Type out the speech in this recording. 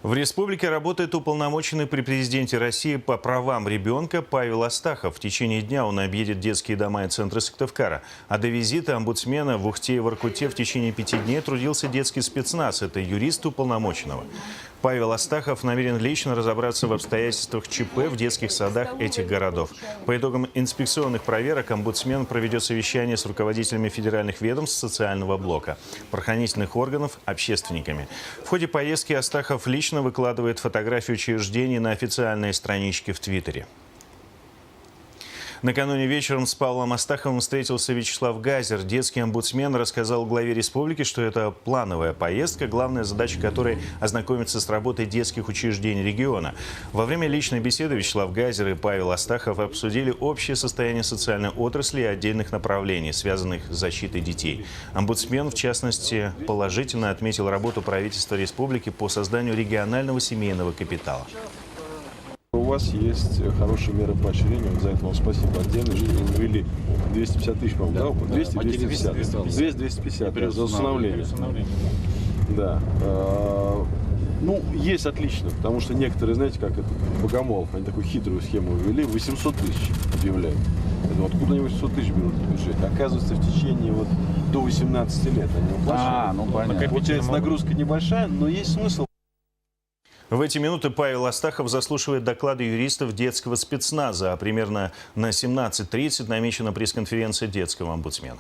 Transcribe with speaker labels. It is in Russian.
Speaker 1: В республике работает уполномоченный при президенте России по правам ребенка Павел Астахов. В течение дня он объедет детские дома и центры Сыктывкара. А до визита омбудсмена в Ухте и Воркуте в течение 5 дней трудился детский спецназ. Это юрист уполномоченного. Павел Астахов намерен лично разобраться в обстоятельствах ЧП в детских садах этих городов. По итогам инспекционных проверок омбудсмен проведет совещание с руководителями федеральных ведомств социального блока, правоохранительных органов, общественниками. В ходе поездки Астахов лично выкладывает фотографии учреждений на официальные странички в Твиттере. Накануне вечером с Павлом Астаховым встретился Вячеслав Газер. Детский омбудсмен рассказал главе республики, что это плановая поездка, главная задача которой – ознакомиться с работой детских учреждений региона. Во время личной беседы Вячеслав Газер и Павел Астахов обсудили общее состояние социальной отрасли и отдельных направлений, связанных с защитой детей. Омбудсмен, в частности, положительно отметил работу правительства республики по созданию регионального семейного капитала.
Speaker 2: У вас есть хорошие меры поощрения, вот за это вам спасибо отдельно, что вы ввели 250 тысяч, по-моему, да? 200-250 за усыновление. Да. Ну, есть отлично, потому что некоторые, знаете, как это, Богомолов, они такую хитрую схему ввели, 800 тысяч объявляют. Это откуда они 800 тысяч берут в бюджет? Оказывается, в течение вот до 18 лет они уплачивают.
Speaker 3: Ну понятно.
Speaker 2: Получается, нагрузка небольшая, но есть смысл.
Speaker 1: В эти минуты Павел Астахов заслушивает доклады юристов детского спецназа, а примерно на 17:30 намечена пресс-конференция детского омбудсмена.